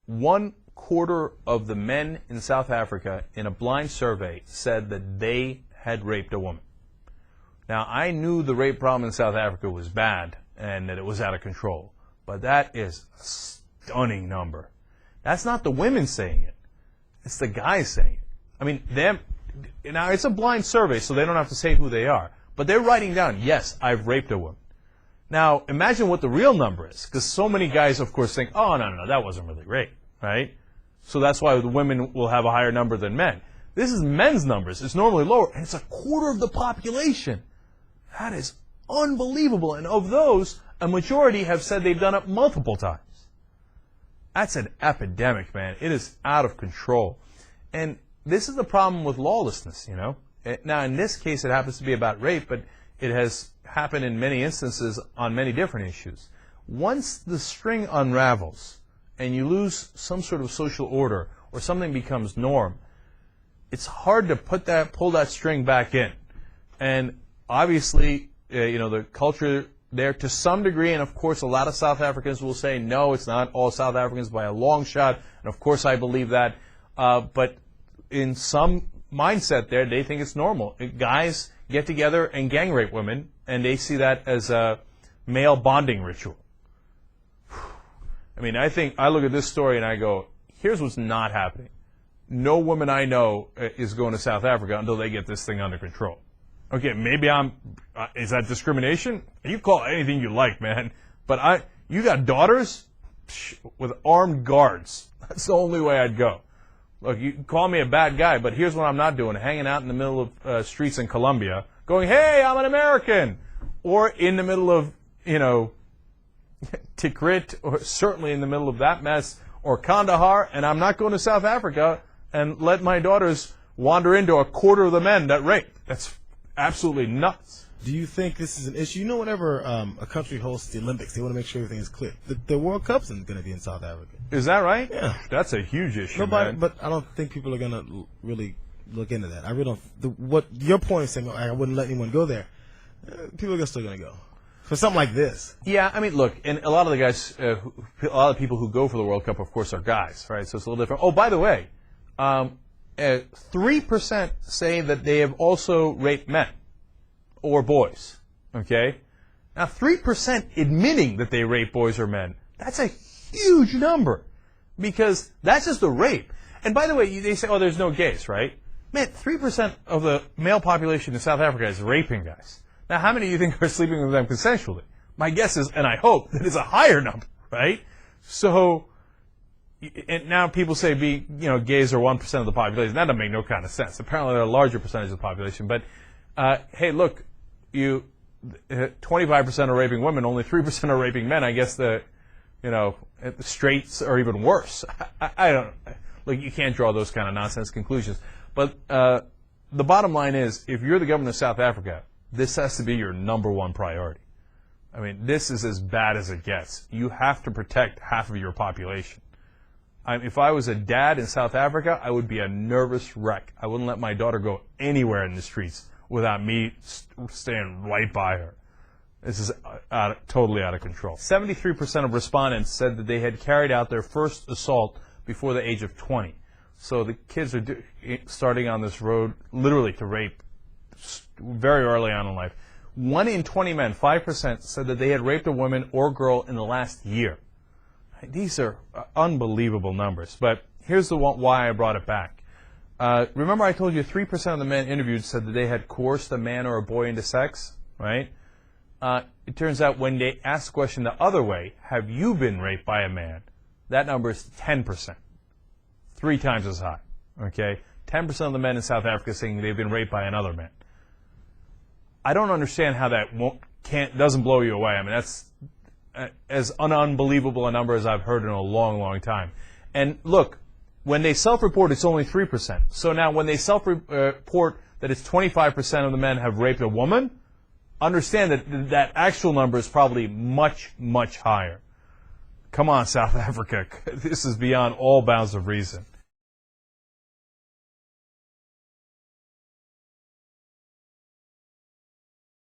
1/4 of the men in South Africa in a blind survey said that they had raped a woman. Now, I knew the rape problem in South Africa was bad and that it was out of control, but that is a stunning number. That's not the women saying it. It's the guys saying it. I mean, now it's a blind survey, so they don't have to say who they are, but they're writing down, yes, I've raped a woman. Now, imagine what the real number is, because so many guys, of course, think, oh, no, that wasn't really rape, right? So that's why the women will have a higher number than men. This is men's numbers. It's normally lower, and it's 1/4 of the population. That is unbelievable. And of those, a majority have said they've done it multiple times. That's an epidemic, man. It is out of control. And this is the problem with lawlessness, you know. Now, in this case, it happens to be about rape, but it has happened in many instances on many different issues. Once the string unravels and you lose some sort of social order or something becomes norm, it's hard to pull that string back in. And obviously, the culture there to some degree, and of course a lot of South Africans will say, no, it's not all South Africans by a long shot, and of course I believe that. But in some mindset there, they think it's normal. Guys get together and gang rape women, and they see that as a male bonding ritual. I mean, I look at this story and I go, here's what's not happening. No woman I know is going to South Africa until they get this thing under control. Okay, maybe is that discrimination? You call it anything you like, man. But you got daughters with armed guards. That's the only way I'd go. Look, you can call me a bad guy, but here's what I'm not doing. Hanging out in the middle of streets in Colombia, going, hey, I'm an American. Or in the middle of, Tikrit, or certainly in the middle of that mess, or Kandahar, and I'm not going to South Africa and let my daughters wander into 1/4 of the men that rape. That's absolutely nuts. Do you think this is an issue? Whenever a country hosts the Olympics, they want to make sure everything is clear. The World Cup's going to be in South Africa. Is that right? Yeah. That's a huge issue, man. But I don't think people are going to really look into that. I really don't. What your point is saying, I wouldn't let anyone go there. People are still going to go for something like this. Yeah, I mean, look, and a lot of the guys, a lot of people who go for the World Cup, of course, are guys, right? So it's a little different. Oh, by the way, 3% say that they have also raped men or boys. Okay? Now, 3% admitting that they rape boys or men, that's a huge number because that's just a rape. And by the way, they say, oh, there's no gays, right? Man, 3% of the male population in South Africa is raping guys. Now, how many do you think are sleeping with them consensually? My guess is, and I hope, that it's a higher number, right? So, and now people say gays are 1% of the population. That doesn't make no kind of sense. Apparently, they're a larger percentage of the population. But, hey, look, 25% are raping women, only 3% are raping men. I guess the straights are even worse. I don't know. Look, you can't draw those kind of nonsense conclusions. But the bottom line is, if you're the government of South Africa, this has to be your number one priority. I mean, this is as bad as it gets. You have to protect half of your population. If I was a dad in South Africa, I would be a nervous wreck. I wouldn't let my daughter go anywhere in the streets without me staying right by her. This is totally out of control. 73% of respondents said that they had carried out their first assault before the age of 20. So the kids are starting on this road literally to rape very early on in life. 1 in 20 men, 5%, said that they had raped a woman or girl in the last year. These are unbelievable numbers. But here's why I brought it back. Remember I told you 3% of the men interviewed said that they had coerced a man or a boy into sex, right? It turns out when they asked the question the other way, have you been raped by a man? That number is 10%. 3 times as high, okay? 10% of the men in South Africa saying they've been raped by another man. I don't understand how that doesn't blow you away. I mean, that's as unbelievable a number as I've heard in a long, long time. And look, when they self-report, it's only 3%. So now when they self-report that it's 25% of the men have raped a woman, understand that that actual number is probably much, much higher. Come on, South Africa. This is beyond all bounds of reason.